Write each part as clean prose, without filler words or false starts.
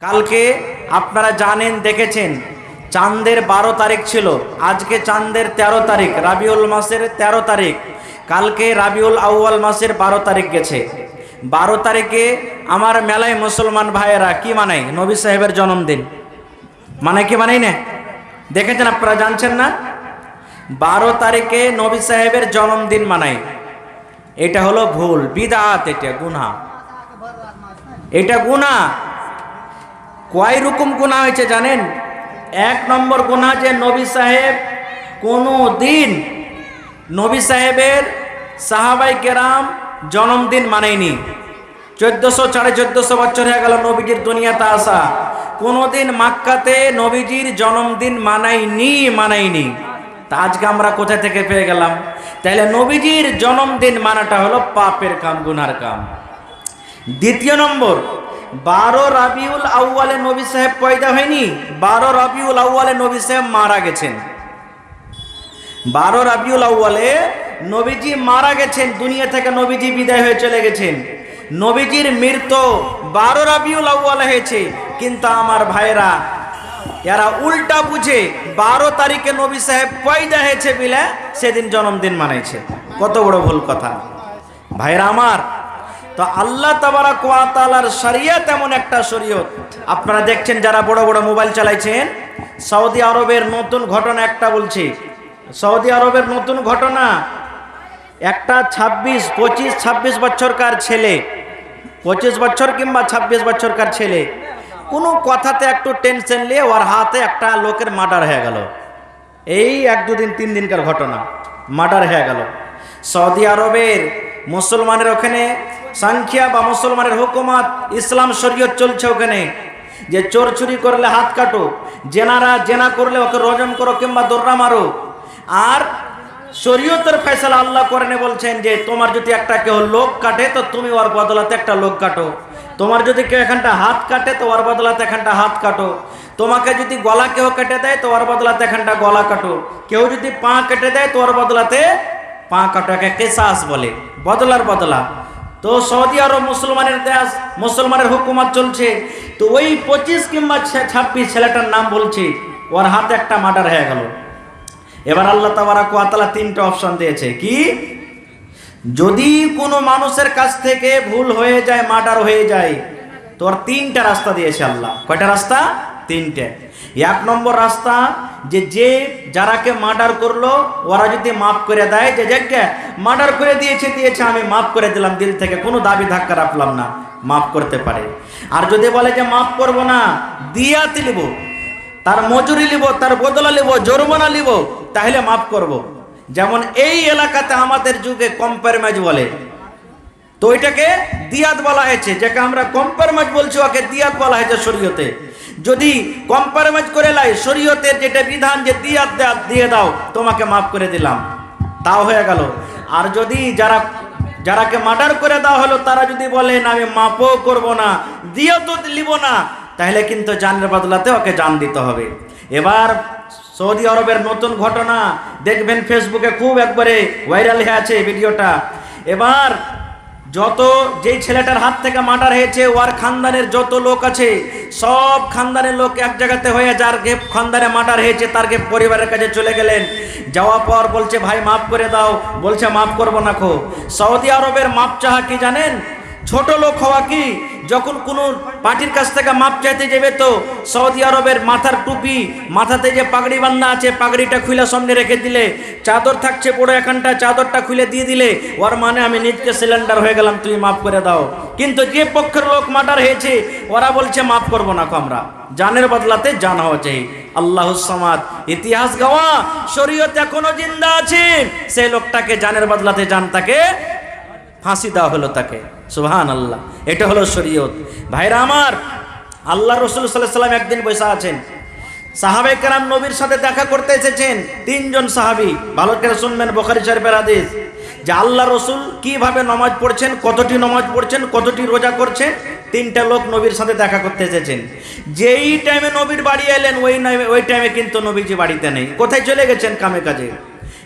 কালকে আপনারা জানেন, দেখেছেন, চাঁদের 12 তারিখ ছিল। আজকে চাঁদের 13 তারিখ, রাবিউল মাসের 13 তারিখ। কালকে রাবিউল আউয়াল মাসের 12 তারিখ গেছে। 12 তারিখে আমার মেলায় মুসলমান ভাইয়েরা কি মানায়? নবী সাহেবের জন্মদিন মানে কি মানাই না? দেখেছেন আপনারা, জানছেন না? 12 তারিখে নবী সাহেবের জন্মদিন মানায়। এটা হলো ভুল, বিদআত, এটা গুনাহ, এটা গুনাহ। কয় রকম গুনাহ হয়েছে জানেন? 1 নম্বর গুনাহ যে নবী সাহেব কোনো দিন নবী সাহেবের সাহাবাই কেরাম জন্মদিন মানেনি। 1400-1450 বছর হয়ে গেল নবীজির দুনিয়াতে আসা, কোনোদিন মক্কাতে নবীজির জন্মদিন মানায়নি। তা আজকে আমরা কোথা থেকে পেয়ে গেলাম? তাইলে নবীজির জন্মদিন মানাটা হলো পাপের কাম, গুনার কাম। দ্বিতীয় নম্বর, 12 রাবিউল আউয়ালে নবী সাহেব পয়দা হয়নি, 12 রাবিউল আউয়ালে নবী সাহেব মারা গেছেন। 12 রাবিউল আউয়ালে নবীজি মারা গেছেন, দুনিয়া থেকে নবীজি বিদায় হয়ে চলে গেছেন। নবীজির মৃত্যু 12 রাবিউল আউয়ালে হয়েছে, কিন্তু আমার ভাইরা এরা উল্টা বুঝে 12 তারিখে নবী সাহেব পয়দা হয়েছে বলে সেদিন জন্মদিন মানাইছে। কত বড় ভুল কথা ভাইরা আমার। তো আল্লাহ তাবারাক ওয়া তাআলার শরীয়ত এমন একটা শরীয়ত, আপনারা দেখছেন যারা বড় বড় মোবাইল চালাইছেন, সৌদি আরবের নতুন ঘটনা একটা বলছি। সৌদি আরবের নতুন ঘটনা, একটা 25-26 বছরকার ছেলে, 25 বছর কিংবা 26 বছরকার ছেলে, কোনো কথাতে একটু টেনশন নিয়ে ওর হাতে একটা লোকের মার্ডার হয়ে গেল। এই 1-2 দিন 3 দিনকার ঘটনা, মার্ডার হয়ে গেল। সৌদি আরবের মুসলমানের ওখানে সংখ্যা বা মুসলমানের হুকুমত, ইসলাম শরীয়ত চলছে ওখানে, যে চোর চুরি করলে হাত কাটো, জেনা করলে ওকে রজম করো কিংবা দৌড়া মারো। আর শরীয়তের ফয়সালা আল্লাহ করেন, বলছেন যে তোমার যদি একটা কেউ লোক কাটে তো তুমি ওর বদলাতে একটা লোক কাটো, তোমার যদি কেউ এখানটা হাত কাটে তো ওর বদলাতে এখানটা হাত কাটো, তোমাকে যদি গলা কেউ কেটে দেয় তো ওর বদলাতে এখানটা গলা কাটো, কেউ যদি পা কেটে দেয় তো ওর বদলাতে পা কাটো। একে কেসাস বলে, বদলা। তো সৌদি আরব মুসলমানের দেশ, মুসলমানের হুকুমত চলছে। তো ওই 25 কিংবা 26 ছেলেটার নাম বলছি, ওর হাতে একটা মার্ডার হয়ে গেল। এবার আল্লাহ তাবারাক ওয়া তাআলা 3টা অপশন দিয়েছে। কি? যদি কোনো মানুষের কাছ থেকে ভুল হয়ে যায়, মার্ডার হয়ে যায়, তো আর 3টা রাস্তা দিয়েছে আল্লাহ। কয়টা রাস্তা? 3টে। 1 নম্বর রাস্তা, যে যারাকে মার্ডার করলো ওরা যদি মাফ করে দেয়, যে যাকে মার্ডার করে দিয়েছে আমি মাফ করে দিলাম দিল থেকে, কোনো দাবি ধাক্কা রাখলাম না, মাফ করতে পারে। আর যদি বলে যে মাফ করব না, দিয়াতি লিব, তার মজুরি লিব, তার বদলা লিব, জরিমানা লিব, তাহলে মাফ করব। যেমন এই এলাকাতে আমাদের যুগে কম্প্রোমাইজ বলে, তো ওইটাকে দিয়াত বলা হয়েছে, যাকে আমরা কম্প্রোমাইজ বলছি ওকে দিয়াত বলা হয়েছে শরীয়তে। যদি কম্প্রোমাইজ করে লাই, শরীয়তের যেটা বিধান যে দিয়াত দিয়ে দাও, তোমাকে মাফ করে দিলাম, তাও হয়ে গেল। আর যদি যারাকে মার্ডার করে দেওয়া হলো তারা যদি বলেন আমি মাফও করব না, দিয়াতও লিব না, তাহলে কিন্তু জানের বদলাতে ওকে জান দিতে হবে। এবার সৌদি আরবের নতুন ঘটনা দেখবেন, ফেসবুকে খুব একবারে ভাইরাল হয়ে আছে ভিডিওটা। এবার যেই ছেলেটার হাত থেকে মার্ডার হয়েছে, ওর খানদানের যত লোক আছে, সব খানদানের লোক এক জায়গাতে হয়ে, যার খানদানে মার্ডার হয়েছে তার পরিবারের কাছে চলে গেলেন। যাওয়ার পর বলছে ভাই মাফ করে দাও, বলছে মাফ করবো না। সৌদি আরবের মাপ চাহা কি জানেন? ছোট লোক হওয়া কি, যখন কোনো পার্টির কাছ থেকে মাপ চাইতে যাবে তো সৌদি আরবের মাথার টুপি, মাথাতে যে পাগড়ি বান্ধা আছে পাগড়িটা খুলে সামনে রেখে দিলে, চাদর থাকছে বড় এখানটা, চাদরটা খুলে দিয়ে দিলে, ওর মানে আমি নিজকে সিলিন্ডার হয়ে গেলাম, তুমি মাফ করে দাও। কিন্তু যে পক্ষের লোক মার্ডার হয়েছে ওরা বলছে মাফ করবো না, আমরা জানের বদলাতে জান হওয়া চাই। আল্লাহুস সামাদ, ইতিহাস গাওয়া শরীয়ত এখনো জিন্দা আছে। সেই লোকটাকে জানের বদলাতে জান, তাকে ফাঁসি দেওয়া হলো তাকে। সুবহানাল্লাহ, এটা হলো শরীয়ত। ভাইরা আমার, আল্লাহ রাসূল সাল্লাল্লাহু আলাইহি ওয়াসাল্লাম একদিন বসে আছেন, সাহাবায়ে কেরাম নবীর সাথে দেখা করতে এসেছেন। 3 জন সাহাবী, ভালো করে শুনবেন, বুখারী শরীফের হাদিস, যে আল্লাহ রাসূল কিভাবে নামাজ পড়ছেন, কতটি নামাজ পড়ছেন, কতটি রোজা করছেন। 3টা লোক নবীর সাথে দেখা করতে এসেছেন। যেই টাইমে নবীর বাড়ি এলেন ওই টাইমে কিন্তু নবীজি বাড়িতে নেই, কোথায় চলে গেছেন? কামে কাজে।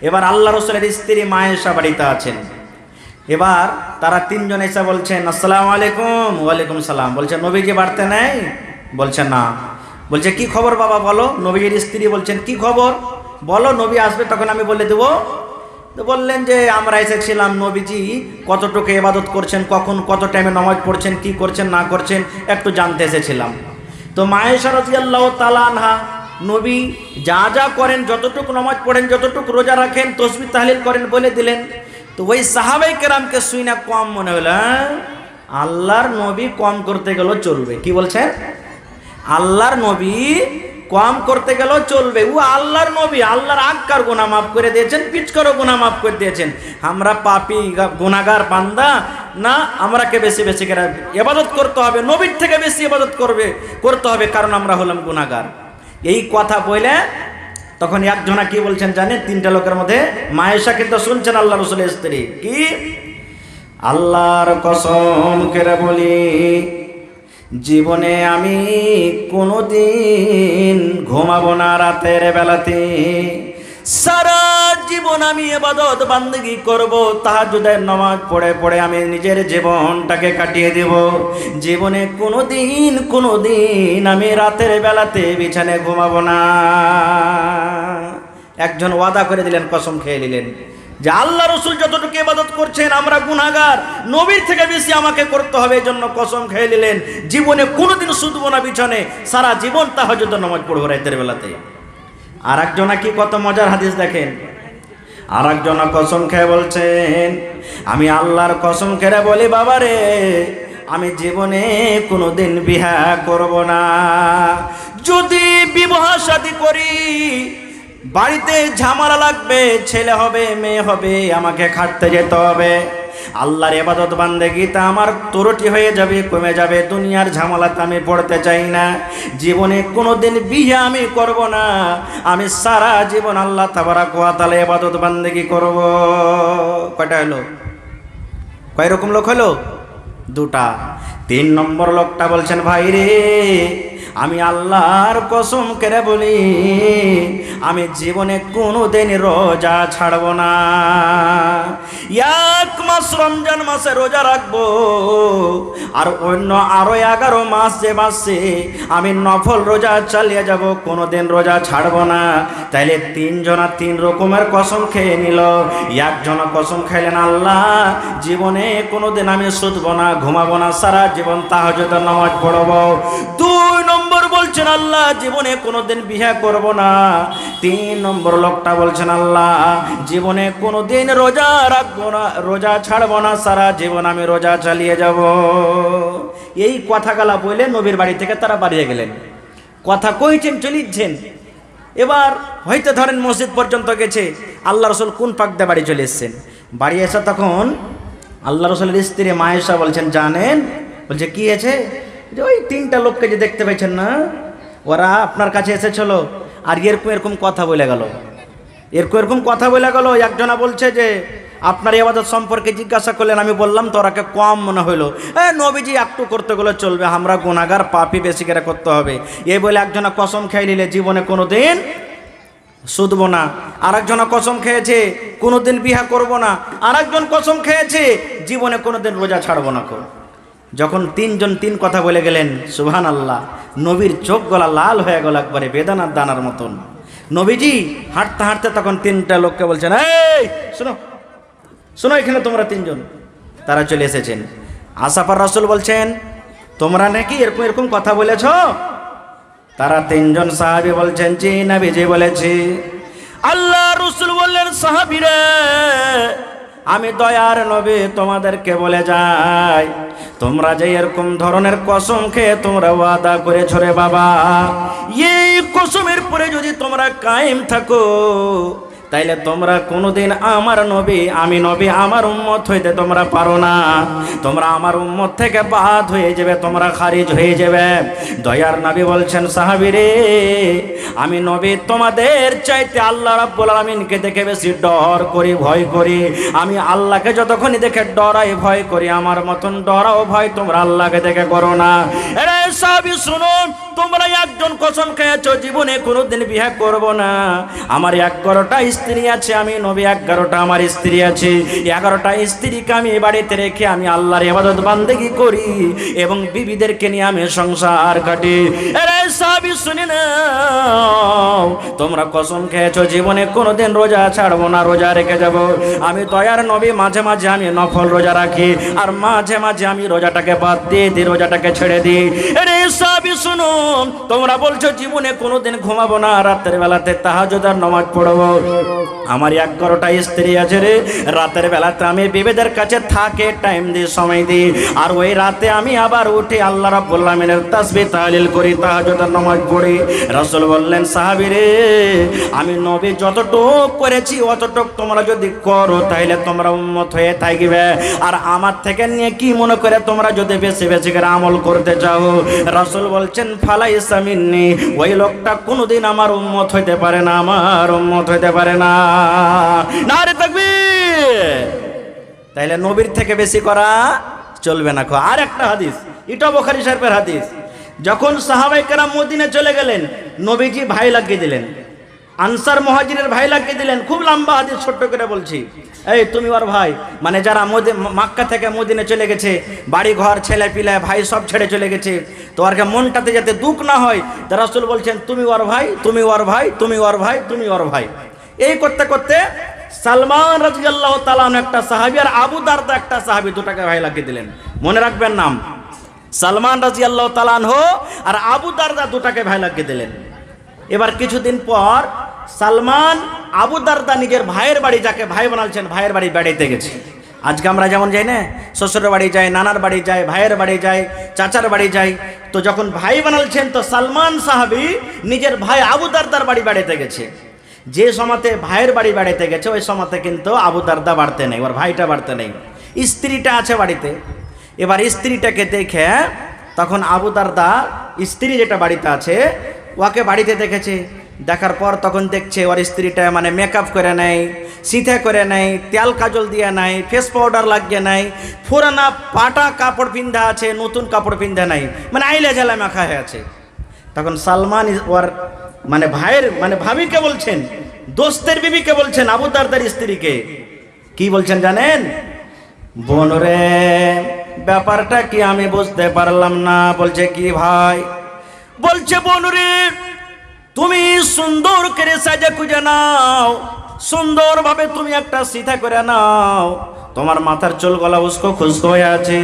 এবার আল্লাহ রাসূলের স্ত্রী মায়েশা বাড়িতে আছেন। এবার তারা 3 জন এসে বলছেন আসসালামু আলাইকুম। ওয়ালাইকুম সালাম। বলছে নবীজি বাড়তে নেই? বলছে না। বলছে কি খবর বাবা বলো। নবীজির স্ত্রী বলছেন কি খবর বলো, নবী আসবে তখন আমি বলে দেবো। তো বললেন যে আমরা এসেছিলাম নবীজি কতটুকু ইবাদত করছেন, কখন কত টাইমে নামাজ পড়ছেন, কি করছেন না করছেন একটু জানতে এসেছিলাম। তো মা আয়েশা রাদিয়াল্লাহু তাআলা আনহা নবী যা যা করেন, যতটুকু নামাজ পড়েন, যতটুকু রোজা রাখেন, তাসবিহ তাহলিল করেন বলে দিলেন। তো ওই সাহাবায়ে কেরামকে শুই না কম মনে হলো। আল্লাহর নবী কম করতে গেলেও চলবে। কি বলছেন? আল্লাহর নবী কম করতে গেলেও চলবে। ও আল্লাহর নবী, আল্লাহর আক্কার গুনাহ মাফ করে দিয়েছেন, পিচকারও গুনাহ মাফ করে দিয়েছেন। আমরা পাপী গুনাহগার বান্দা না, আমরাকে বেশি বেশি করে ইবাদত করতে হবে, নবীর থেকে বেশি ইবাদত করতে হবে, কারণ আমরা হলাম গুনাহগার। এই কথা বলে তখন একজনা কি বলছেন জানেন? তিনটা লোকের মধ্যে মা আয়েশা কিন্তু শুনছেন আল্লাহ রাসূলের স্ত্রী, কি আল্লাহর কসম করে বলি জীবনে আমি কোনোদিন ঘুমাবো না রাতের বেলাতে, সারা জীবন আমি ইবাদত বান্দেগি করব, তাহাজ্জুদের নামাজ পড়ে পড়ে আমি নিজের জীবনটাকে কাটিয়ে দেব। জীবনে কোনোদিন আমি রাতের বেলাতে বিছানায় ঘুমাবো না। একজন ওয়াদা করে দিলেন, কসম খেয়ে নিলেন যে আল্লাহ রসুল যতটুকু ইবাদত করছেন আমরা গুনাহগার, নবীর থেকে বেশি আমাকে করতে হবে। এই জন্য কসম খেয়ে নিলেন জীবনে কোনোদিন শুধবো না বিছানে, সারা জীবন তাহাজ্জুদের নামাজ পড়বো রাতের বেলাতে। আর একজনা কি কত মজার হাদিস দেখেন। আর একজনা কসম খেয়ে বলছেন আমি আল্লাহর কসম খেয়ে বলি বাবারে আমি জীবনে কোনোদিন বিবাহ করব না। যদি বিবাহ শাদী করি বাড়িতে ঝামেলা লাগবে, ছেলে হবে মেয়ে হবে, আমাকে খাটতে যেতে হবে। আল্লাহর ইবাদত বান্দেগিতে আমার ত্রুটি হয়ে যাবে, কমে যাবে। দুনিয়ার ঝামেলাতে আমি পড়তে চাই না। জীবনে কোনোদিন বিয়ে আমি করব না। আমি সারা জীবন আল্লাহ তাবারাক ওয়া তাআলা ইবাদত বান্দেগি করব। কয়টা হলো? কয় রকম লোক হলো? দুটা। তিন নম্বর লোকটা বলছেন ভাই রে আমি আল্লাহর কসম করে বলি আমি জীবনে কোনোদিন রোজা ছাড়ব না। এক মাস রমজান মাসে রোজা রাখবো, আর অন্য আরো 11 মাস যে মাসে আমি নফল রোজা চালিয়ে যাব, কোনোদিন রোজা ছাড়ব না। তাইলে তিনজনা তিন রকমের কসম খেয়ে নিল। একজন কসম খাইলেন আল্লাহ জীবনে কোনোদিন আমি শুধবো না, ঘুমাবো না, সারা জীবন তাহাজ্জুদের নামাজ পড়বো। দুই নম্বর বলছেন আল্লাহ জীবনে কোনোদিন বিয়ে করব না। তিন নম্বর লোকটা বলছেন আল্লাহ জীবনে কোনোদিন রোজা রাখবো না, রোজা ছাড়বো না, সারা জীবন আমি রোজা চালিয়ে যাব। এই কথাগুলা বলে নবীর বাড়ি থেকে তারা বাড়িয়ে গেলেন। কথা কইছেন চলিচ্ছেন। এবার হয়তো ধরেন মসজিদ পর্যন্ত গেছে, আল্লাহ রসুল কোন পাক দিয়ে বাড়ি চলে এসছেন। বাড়ি এসে তখন আল্লাহ রসুলের স্ত্রী মা আয়েশা বলছেন জানেন, বলছে কি হয়েছে? যে ওই তিনটা লোককে যে দেখতে পেয়েছেন না, ওরা আপনার কাছে এসেছিল আর এরকম কথা বলে গেল, এরকম কথা বলে গেল। একজনা বলছে যে আপনার ইবাদত সম্পর্কে জিজ্ঞাসা করলেন, আমি বললাম তো ওরাকে কম মনে হইলো। নবীজি একটু করতে গেলে চলবে, আমরা গুনাহগার পাপী বেশি করে করতে হবে। এই বলে একজনা কসম খেয়ে নিলে জীবনে কোনোদিন শুধবো না। আর একজনা কসম খেয়েছে কোনোদিন বিয়ে করব না। আর একজন কসম খেয়েছে জীবনে কোনোদিন রোজা ছাড়বো না। যখন তিনজন তিন কথা বলে গেলেন সুবহানাল্লাহ, নবীর চোখ গলা লাল হয়ে গেল একবারে বেদানার দানার মতন। নবীজি হাঁটতে হাঁটতে তখন তিনটা লোককে বলছেন এই শোনো শোনো, এখানে তোমরা তিনজন। তারা চলে এসেছেন। আসাফার রাসূল বলছেন তোমরা নাকি এরকম কথা বলেছ? তারা তিনজন সাহাবী বলছেন জি নবীজি বলেছি। আল্লাহ রাসূল বললেন সাহাবীরা আমি দয়ার নবী তোমাদেরকে বলে যাই, তোমরা যে এরকম ধরনের কসম খেয়ে তোমরা ওয়াদা করেছ রে বাবা, এই কসমের পরে যদি তোমরা কায়েম থাকো তাইলে তোমরা কোনোদিন আমার নবী আমি নবী আমার উম্মত হইতে তোমরা পারো না। তোমরা আমার উম্মত থেকে বাদ হয়ে যাবে, তোমরা খারিজ হয়ে যাবে। দয়ার নবী বলছেন সাহাবীরে আমি নবী তোমাদের চাইতে আল্লাহ রাব্বুল আলামিনকে দেখে বেশি ডর করি, ভয় করি। আমি আল্লাহকে যতক্ষণই দেখে ডরাই ভয় করি, আমার মতন ডরাও ভয় তোমরা আল্লাহকে দেখে করো না। আরে সাহাবী শুনো, তোমরা একজন কসম খেয়েছো জীবনে কোনোদিন বিয়ে করব না। আমার 11টা স্ত্রী আছে, আমি নবী 11টা আমার স্ত্রী আছে। 11টা স্ত্রীকে আমি এ বাড়িতে রেখে আমি আল্লাহর ইবাদত বান্দেগি করি এবং বিবিদেরকে নিয়ে আমি সংসার কাটি। আরে সাহাবী শুনে নাও, তোমরা কসম খেয়েছো জীবনে কোনোদিন রোজা ছাড়বো না, রোজা রেখে যাব। আমি দয়ার নবী মাঝে মাঝে আমি নফল রোজা রাখি, আর মাঝে মাঝে আমি রোজাটাকে বাদ দিয়ে দিই, রোজাটাকে ছেড়ে দিই। আরে সাহাবী শুনো, তোমরা বলছো জীবনে কোনোদিন ঘুমাবো না, রাতের বেলাতে তাহাজ্জুদের নামাজ পড়বো। আমার 11টা স্ত্রী আছে রে, রাতের বেলাতে আমি বিবিদের কাছে থাকে টাইম দিই, সময় দিই, আর ওই রাতে আমি আবার উঠে আল্লাহ রাব্বুল আমিনের তাসবিহ তাহলিল করি, তাহাজ্জুদের নামাজ পড়ি। রাসূল বললেন সাহাবী রে, আমি নবী যতটুক করেছি অতটুক তোমরা যদি করো তাহলে তোমরা উম্মত হয়ে থাকবে, আর আমার থেকে নিয়ে কি মনে করে তোমরা যদি বেশি বেশি করে আমল করতে চাও। রাসূল বলছেন ফালাইসা মিন্নি, ওই লোকটা কোনোদিন আমার উম্মত হইতে পারে না, আমার উম্মত হইতে পারে না। নারে তাকবীর। তাইলে নবীর থেকে বেশি করা চলবে না। আর একটা হাদিস, এটা বুখারী শরীফের হাদিস। যখন সাহাবায়ে কেরাম মদিনা চলে গেলেন, নবীজি ভাই লাগিয়ে দিলেন, আনসার মুহাজিরের ভাই লাগিয়ে দিলেন। খুব লম্বা হাদিস, ছোট্ট করে বলছি। এই তুমি ওর ভাই, মানে যারা মক্কা থেকে মদিনা চলে গেছে, বাড়ি ঘর ছেলে পিলে ভাই সব ছেড়ে চলে গেছে, তো আর মনটাতে যাতে দুঃখ না হয়, তা রাসূল বলছেন তুমি ওর ভাই, তুমি ওর ভাই, তুমি ওর ভাই, তুমি ওর ভাই। এই করতে করতে সালমান রাদিয়াল্লাহু তাআলা একটা সাহাবী আর আবু দারদা একটা সাহাবী, দুটাকে ভাই লাগিয়ে দিলেন। মনে রাখবেন নাম, সালমান রাদিয়াল্লাহু তাআলা আনহু আর আবু দারদা দুটাকে ভাই লাগিয়ে দিলেন। এবার কিছুদিন পর সালমান আবু দারদা নিজের ভাইয়ের বাড়ি, যাকে ভাই বানালছেন, ভাইয়ের বাড়ি বেড়াইতে গেছে। আজকে আমরা যেমন যাই না, শ্বশুরের বাড়ি যাই, নানার বাড়ি যাই, ভাইয়ের বাড়ি যাই, চাচার বাড়ি যাই, তো যখন ভাই বানালছেন তো সালমান সাহাবী নিজের ভাই আবু দারদার বাড়ি বেড়াইতে গেছে। যে সময়তে ভাইয়ের বাড়ি বেড়াইতে গেছে ওই সময়তে কিন্তু আবু দারদা বাড়তে নেই, ওর ভাইটা বাড়তে নেই, স্ত্রীটা আছে বাড়িতে। এবার স্ত্রীটাকে দেখে তখন আবু দারদা স্ত্রী যেটা বাড়িতে আছে ওকে বাড়িতে দেখেছে। দেখার পর তখন দেখছে ওর স্ত্রীটা মানে মেকআপ করে নেয়, সিথে করে নেয়, তেল কাজল দিয়ে নাই, ফেস পাউডার লাগিয়ে নাই, পুরানা পাটা কাপড় পিন্ধা আছে, নতুন কাপড় পিন্ধা নাই, মানে আইলে জ্বালা মাখা হয়ে আছে। তখন সালমান ওর মানে ভাইয়ের মানে ভাবিকে বলছেন, দোস্তের বিবিকে বলছেন, আবু দারদার স্ত্রীকে কি বলছেন জানেন? বোন রে, ব্যাপারটা কি আমি বুঝতে পারলাম না। বলছে কি ভাই? বলছে বোন রে, তুমি সুন্দর করে সাজা খুঁজে নাও, সুন্দরভাবে তুমি একটা সিধা করে নাও, তোমার মাথার চুল গলা উস্কো খুস্কো হয়ে আছে,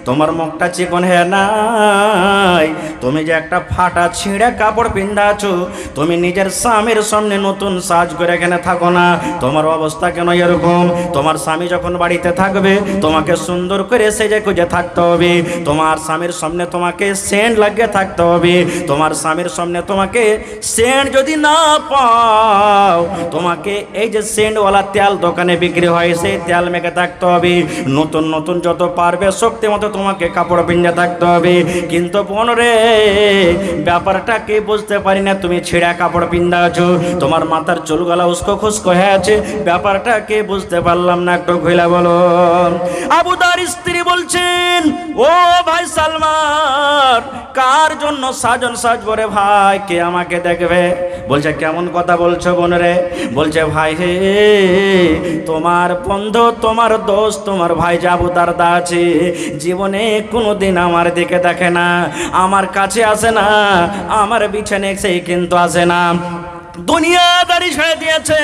তোমার মুখটা চিকন হয়ে নাই, তুমি যে একটা ফাটা ছিঁড়ে কাপড় পিন্ধা আছো, তুমি নিজের স্বামীর সামনে নতুন সাজ করে এখানে থাকো না। তোমার অবস্থা কেন এরকম? তোমার স্বামী যখন বাড়িতে থাকবে তোমাকে সুন্দর করে সেজে খুঁজে থাকতে হবে, তোমার স্বামীর সামনে তোমাকে সেন্ট লাগিয়ে থাকতে হবে, তোমার স্বামীর সামনে তোমাকে সেন্ট যদি না পাও তোমাকে এই যে সেন্টওয়ালা তেল দোকানে বিক্রি হয় সেই তেল মেখে থাকতে হবে, নতুন নতুন যত পারবে শক্তি মতো তোমাকে কাপড় পিন্ধে থাকতে হবে। কিন্তু বোন রে, ব্যাপারটা কি বুঝতে পারি না, তুমি ছেঁড়া কাপড় পিন্ধা আছো, তোমার মাথার চুলগুলা উস্কো খুস্কো হয়ে আছে, ব্যাপারটা কি বুঝতে পারলাম না, একটু খুলে বলো। আবু দার স্ত্রী বলছেন, ও ভাই সালমান, কার জন্য সাজন সাজবো রে ভাই, কে আমাকে দেখবে? বলছে কেমন কথা বলছো বোন রে? বলছে ভাই হে, তোমার বন্ধু, তোমার দোস্ত, তোমার ভাই যে আবু দারদা আছে, জীবনে কোনোদিন আমার দিকে দেখে না, আমার কাছে আসে না, আমার বিছানে সেই কিন্তু আসে না, দুনিয়াদারি ছেড়ে দিয়েছে,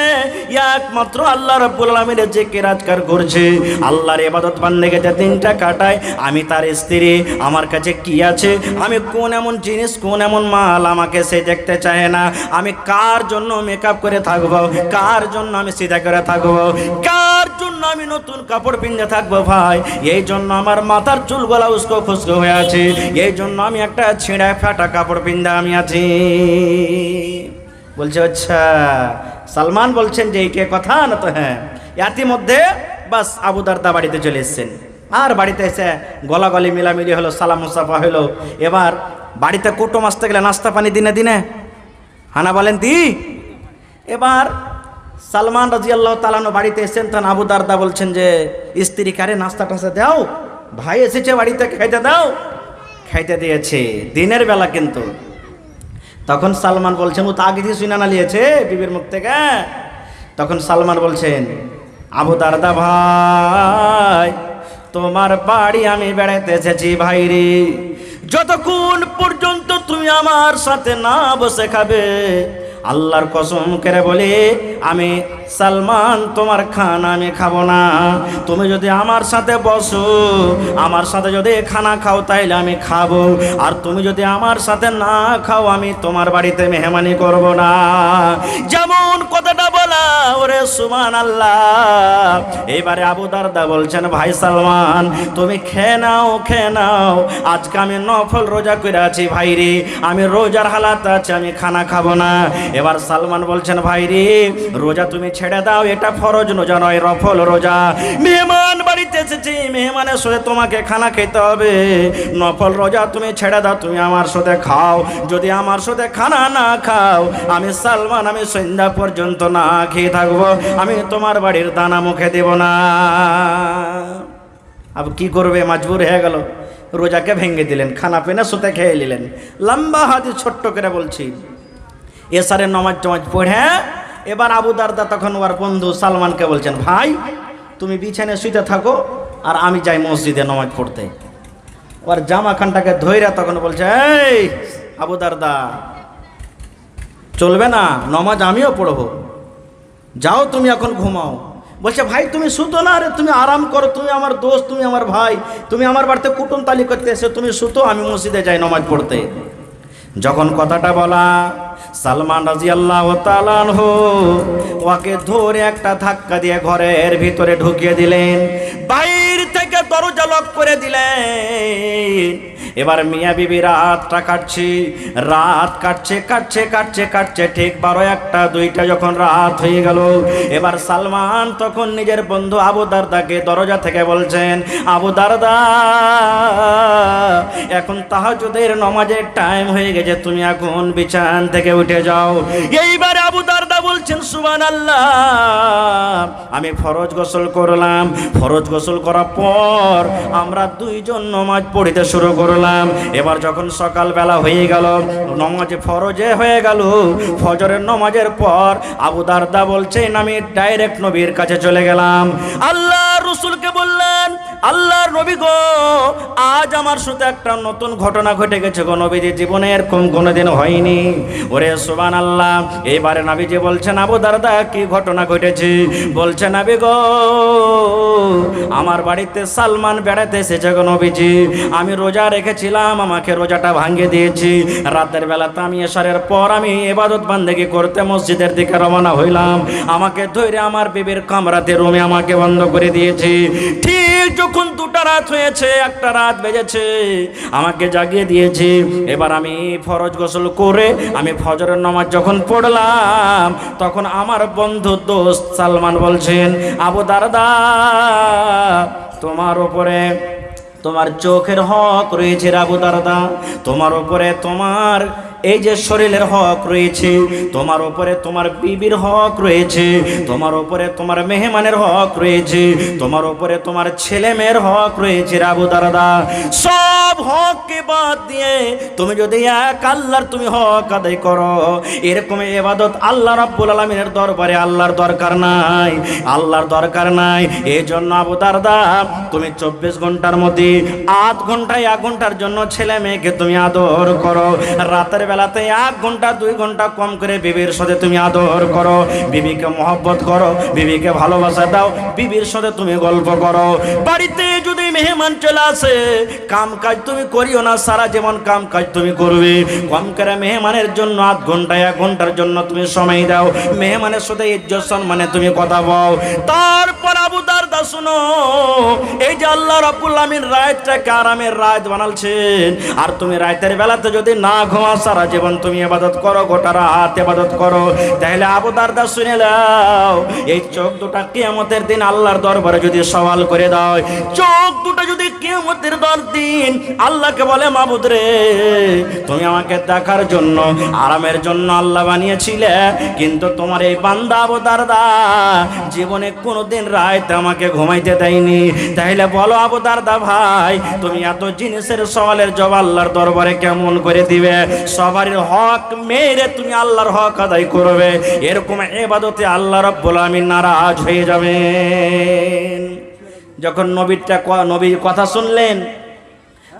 একমাত্র আল্লাহ রাব্বুল আলামিনের জিকির আজকার করছে, আল্লাহর ইবাদত বান্দেগিতে দিনটা কাটায়। আমি তার স্ত্রী, আমার কাছে কি আছে, আমি কোন এমন জিনিস, কোন এমন মাল আমাকে সে দেখতে চায় না, আমি কার জন্য মেকআপ করে থাকবো, কার জন্য আমি সিধা করে থাকবো, কার জন্য আমি নতুন কাপড় পিন্ধে থাকবো ভাই? এই জন্য আমার মাথার চুলগুলা উস্কো খুস্কো হয়ে আছে, এই জন্য আমি একটা ছেঁড়া ফাটা কাপড় পিন্ধে আমি আছি। বলছে আচ্ছা। সালমান বলছেন যে এইটা কথা না তো? হ্যাঁ। ইতিমধ্যে বাস আবু দারদা বাড়িতে চলে এসেছেন, আর বাড়িতে এসে গলাগলি মিলামিলি হলো, সালাম মুসাফা হলো। এবার বাড়িতে কুটুম আসতে গেলে নাস্তা পানি দিনে দিনে হানা বলেন দি। এবার সালমান রাদিয়াল্লাহু তাআলা বাড়িতে এসেছেন, তখন আবু দারদা বলছেন যে স্ত্রী কারে নাস্তা টাস্তা দাও, ভাই এসেছে বাড়িতে, খাইতে দাও। খাইতে দিয়েছে দিনের বেলা। কিন্তু তখন সালমান বলছেন, ও তো আগে দিয়ে শুনে না নিয়েছে বিবির মুখ থেকে। তখন সালমান বলছেন, আবু দারদা ভাই, তোমার বাড়ি আমি বেড়াতে এসেছি ভাই রে, যতক্ষণ পর্যন্ত তুমি আমার সাথে না বসে খাবে, আল্লাহর কসম করে বলি আমি সালমান তোমার খানা আমি খাবো না। তুমি যদি আমার সাথে বসো, আমার সাথে যদি খানা খাও তাইলে আমি খাবো, আর তুমি যদি আমার সাথে না খাও আমি তোমার বাড়িতে মেহমানি করব না। যেমন কথাটা বলা, ওরে সুবহানাল্লাহ। এইবারে আবু দারদা বলছেন, ভাই সালমান তুমি খেয়ে নাও, আজকে আমি নফল রোজা করে আছি ভাই রে, আমি রোজার হালাত আছে, আমি খানা খাবো না। এবার সালমান বলছেন, ভাই রে রোজা তুমি ছেড়ে দাও, এটা ফরজ রোজা নয়, নফল রোজা। মেহমান বাড়িতে এসেছি, মেহমানের সাথে তোমাকে খানা খেতে হবে, নফল রোজা তুমি ছেড়ে দাও, তুমি আমার সাথে খাও। যদি আমার সাথে খানা না খাও, আমি সালমান আমি সন্ধ্যা পর্যন্ত না খেয়ে থাকবো, আমি তোমার বাড়ির দানা মুখে দেব না। আব কি করবে, মজবুর হয়ে গেল, রোজাকে ভেঙে দিলেন, খানা পেনা সাথে খেয়ে নিলেন। লম্বা হাদিস ছোট্ট করে বলছি। এসারের নামাজ পড়ে এবার আবু দারদা তখন ওর বন্ধু সালমানকে বলছেন, ভাই তুমি বিছানায় শুইতে থাকো, আর আমি যাই মসজিদে নামাজ পড়তে। ওর জামা খানটাকে ধইরা তখন বলছে, এই আবু দারদা চলবে না, নামাজ আমিও পড়বো, যাও তুমি এখন ঘুমাও। বলছে, ভাই তুমি শুতো না, আরে তুমি আরাম করো, তুমি আমার দোস্ত, তুমি আমার ভাই, তুমি আমার বাড়িতে কুটুম তালি করতে এসে তুমি শুতো, আমি মসজিদে যাই নামাজ পড়তে। যখন কথাটা বলা, সালমান রাদিয়াল্লাহু তাআলা আনহু ওকে ধরে একটা ধাক্কা দিয়ে ঘরের ভিতরে ঢুকিয়ে দিলেন, বাইরে থেকে দরজা লক করে দিলেন। এবার মিয়া বিবি রাতটা কাটছে, ঠিক 12, 1, 2টা যখন রাত হয়ে গেল, এবার সালমান তখন নিজের বন্ধু আবু দারদাকে দরজা থেকে বলছেন, আবু দারদা এখন তাহাজ্জুদের নামাজের টাইম হয়ে গেছে, তুমি এখন বিছানা থেকে উঠে যাও। এইবার আবু দারদা বলছেন, সুবহানাল্লাহ, আমি ফরজ গোসল করলাম, ফরজ গোসল করার পর আমরা দুইজন নামাজ পড়িতে শুরু করলাম। এবার যখন সকালবেলা হয়ে গেল, নামাজ ফরজে হয়ে গেল, ফজরের নামাজের পর আবু দারদা বলছেন, আমি ডাইরেক্ট নবীর কাছে চলে গেলাম, আল্লাহ রাসূলকে বললেন, আল্লাহর নবী গো, আজ আমার সাথে একটা নতুন ঘটনা ঘটে গেছে গো নবীজি, জীবনে এরকম কোনোদিন হয়নি। ওরে সুবহানাল্লাহ। এবারে নবীজি বলছেন, আবু দারদা কি ঘটনা ঘটেছে? বলছে, নবী গো, আমার বাড়িতে সালমান বেড়াতে এসেছে গো নবীজি, আমি রোজা রেখেছিলাম, আমাকে রোজাটা ভাঙিয়ে দিয়েছি। রাতের বেলাতে আমি এশারের পর আমি ইবাদত বান্দেগি করতে মসজিদের দিকে রওনা হইলাম, আমাকে ধরে আমার বিবির কামরাতে রুমে আমাকে বন্ধ করে দিয়েছি। ঠিক যখন 2টা রাত হয়েছে, 1টা রাত বেজেছে, আমাকে জাগিয়ে দিয়েছি। এবার আমি ফরজ গোসল করে আমি ফজরের নামাজ যখন পড়লাম, তখন আমার বন্ধু দোস্ত সালমান বলছেন, আবু দারদা তোমার উপরে তোমার চোখের হক রয়েছে আবু দারদা, তোমার উপরে তোমার এই যে শরীরের হক রয়েছে, তোমার উপরে তোমার বিবির হক রয়েছে, তোমার উপরে তোমার মেহমানের হক রয়েছে, তোমার উপরে তোমার ছেলে মেয়ের হক রয়েছে আবু দারদা। সব হককে বাদ দিয়ে তুমি যদি এক আল্লাহর তুমি হক আদায় করো, এরকম ইবাদত আল্লাহ রাব্বুল আলামিনের দরবারে আল্লাহর দরকার নাই, আল্লাহর দরকার নাই। এই জন্য আবু দারদা তুমি 24 ঘন্টার মধ্যে 8 ঘন্টায় 1 ঘন্টার জন্য ছেলে মেয়েকে তুমি আদর করো, রাতের বেলাতে 1 ঘন্টা 2 ঘন্টা কম করে বিবির সাথে তুমি আদর করো, বিবিকে মহব্বত করো, বিবিকে ভালোবাসা দাও, বিবির সাথে তুমি গল্প করো। বাড়িতে যদি মেহমান চলে আসে, কাম কাজ তুমি করিও না, সারা জীবন কাম কাজ তুমি করবে, কম করে মেহমানের জন্য 8 ঘন্টা 1 ঘন্টার জন্য তুমি সময় দাও, মেহমানের সাথে ইজ্জত সম্মানে তুমি কথা বলো। তারপর আবু দারদা শুনো, এই যে আল্লাহ রাব্বুল আলামিন রাতটাকে আরামের রাত বানালছেন, আর তুমি রাতের বেলাতে যদি না ঘুমাও, সারা জীবন তুমি ইবাদত করো, গোটা রাত ইবাদত করো, তাহলে আবু দারদা শুনে নাও, এই চোখ দুটা কিয়ামতের দিন আল্লাহর দরবারে যদি সওয়াল করে দাও, চোখ দুটো যদি কিয়ামতের দিন আল্লাহকে বলে, মাবুদ রে, তুমি আমাকে দেখার জন্য আরামের জন্য আল্লাহ বানিয়েছিলে, কিন্তু তোমার এই বান্দা আবু দারদা জীবনে কোনোদিন রাত আমাকে ঘুমাইতে দেয়নি, তাহলে বলো আবু দারদা ভাই, ভাই তুমি এত জিনিসের সওয়ালের জবাব আল্লাহর দরবারে কেমন করে দিবে? সবার হক মেরে তুমি আল্লাহর হক আদায় করবে, এরকম ইবাদতে আল্লাহ রাব্বুল আমিন নারাজ হয়ে যাবেন। যখন নবীর কথা শুনলেন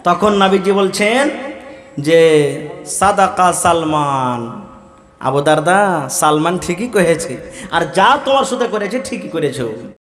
তখন নবীজি বলছেন যে সাদাকা সালমান, আবু দারদা সালমান ঠিকই কহেছে, আর যা তোমার সাথে করেছে ঠিকই করেছো।